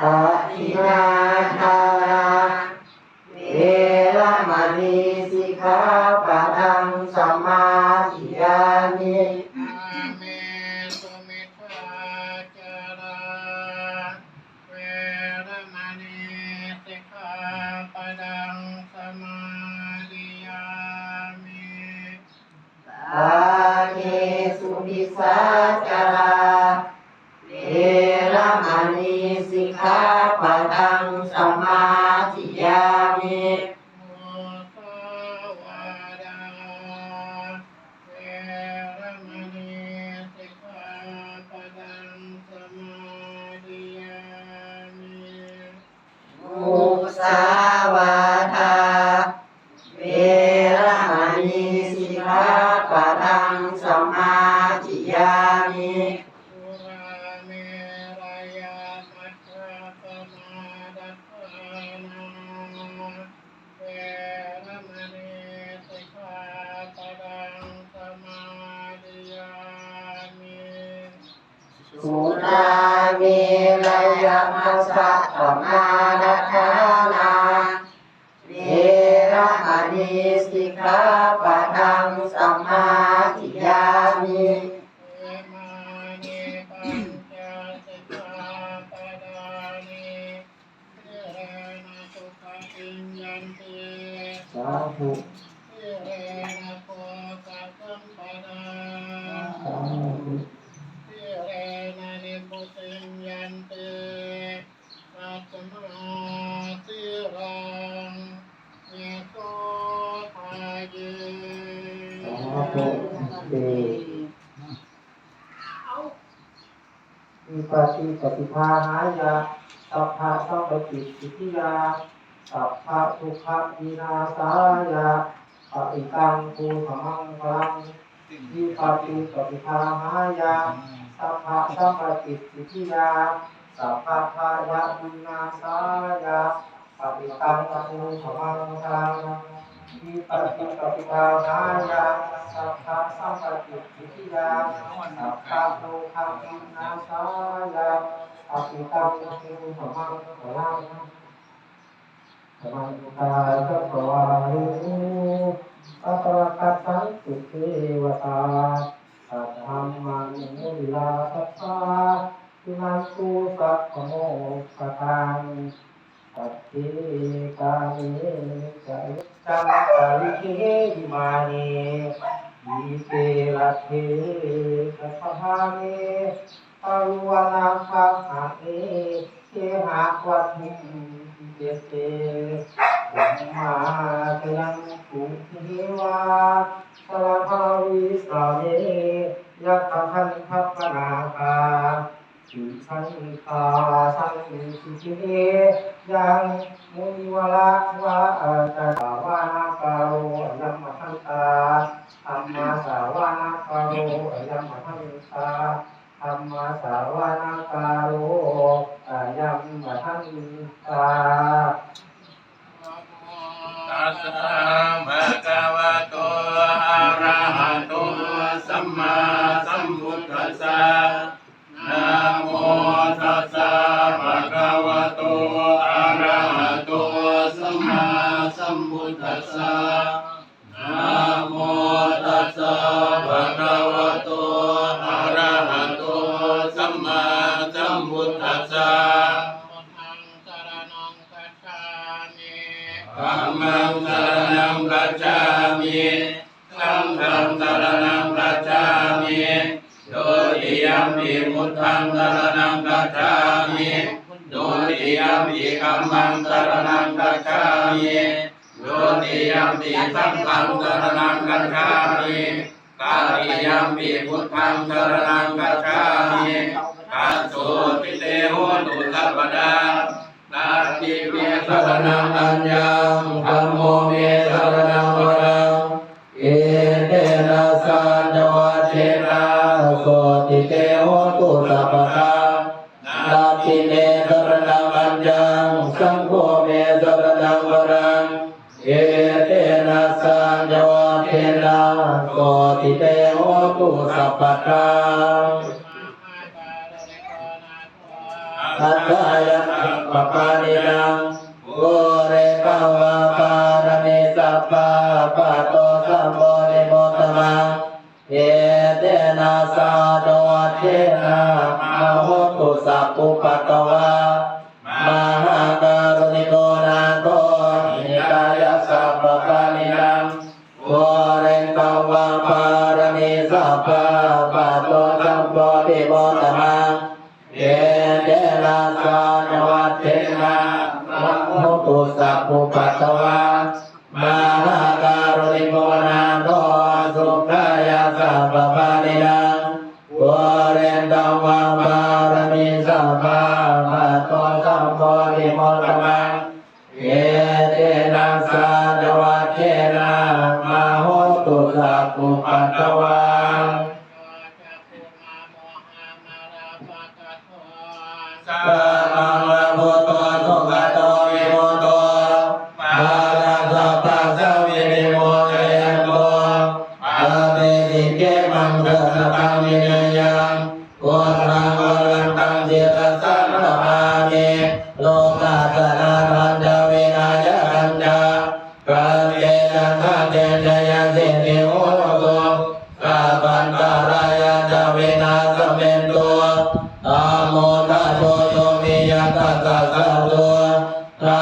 อะทินาทานาเวรมณีสิกขาปะทังสมาธิยามิเวรมณีสิกขาปะทังสมาธิยามิปาเทสุปิสาจาราเวรมณีสิกขาปะทังสมาธิยามิมุสาวาทาเวรมณีสิกขาปะทังสมาธิยามิมุสาวาทาเวรมณีสิกขาปะทังสมาธิยามิสุราเมรยามัชฌะปมาดัฏฐานาเวรมณีสิกขาปะทังสมาธิยามิสุราเมรยมัสสะปมาดัฏฐานาเวรมณีสิกขาปะทังสมาธิยามิเวมานิปัญจสิกขาปทานิสิเรนะสุขติงยันติสาธุสิเรนะโภคสัมปทาสาธุสิเรนะนิพุติงยันติสัตมาสิรังเยโสภาเยสาธุวิปัสสิปฏิภาหายะสัพพะสัมปติสิทธิยาสัพพะทุกขวินาศายะปฏิตังภูธรรมังพลังวิปัสสิปฏิภาหายะสัพพะสัมปติสิทธิยาสัพพะทายะวินาศายะปฏิตังภูธรรมังพลังวิปัสสิปฏิภาหายะสัพพะสัมปติสิทธิยาสัพพะทุกขวินาศายะปฏิตังภูธรรมังพลังสมังคาสัพพวาริสุสัพพะกัสสันตุเทวตาสัทธัมมังมุนิลาสัพพะทินันตุสัพพโมกขทังสัพพิกานิจัยจังสาริเกหิมานิอิเตระเทสัพพะเนปารุวนาภะหะเนเทหะวัตถุเจเตธัมมาจยังปุถิวาสลาภาวิสาเนยัตถันทัพพนาคาสุสันคาสังสิเทยังมุนิวละวะตาวานาคาโรยัมมทันตาธัมมาสาวานาคาโรยัมมทันตาธัมมาสาวานาคาโรยัมมทันตาตัสสะภะคะวะโตอะระหะโตสัมมาสัมพุทธัสสะนะโมตัสสะภะคะวะโตอะระหะโตสัมมาสัมพุทธัสสะนะโมตัสสะภะคะวะโตอะระหะโตสัมมาสัมพุทธัสสะธัมมังสรณังคัจฉามิสังฆังสรณังคัจฉามิดุติยัมปิพุทธังสรณังคัจฉามิดุติยัมปิธัมมังสรณังคัจฉามิดุติยัมปิสังฆังสรณังคัจฉามิตาติยัมปิพุทธังสรณังคัจฉามิตัสสุติเตโหตุสัพพดานาทิเมสรณังอัญญังธัมโมเมสรณังวรังเอเตนะสัจวัตเถนะโสติเตโหตุสัพพะนาทิเมสรณังอัญญังสังโฆเมสรณังวรังเอเตนะสัจวัตเถนะโสติเตโหตุสัพพะทัตถายะ ปปานินังปุเรกวาปารณิสัพพะปะโตสัมโพธิโมตตมังเอเตนะสาโดวัตเทนะมโหตุสัพพุปัตตวามหาการุณิโกนาโกนิกายสัพพปานินังปุเรกวาปารณิสัพพะปะโตสัมโพธิโมตตมังเอเตนะสาโดวัตเทนะมโหตุสัพพุปัตตวามหาการุณิโกนาโกสุขายาสัพพปานินังปุเรกวาปารณิสัพพะปะโตสัมโพธิโมตตมังเอเตนะสาโดวัตเทนะมโหตุสัพพุปัตตวาสัพพังละพุทโธสุขโตวิมุตโตปาราสัพพะสัพพิริโมเตยันโตอาเบติเกมังสัพพังวิเนยังโกรังวรันตังจิตสัมปะมิโลกาสนารันจาวินาจรันจาปัจเจจันทะเจจยสิทิโหตุสัพพันตารายาจาวินาสเมนตุอะโมทะโตโยมิยะตัสสะสะตุตา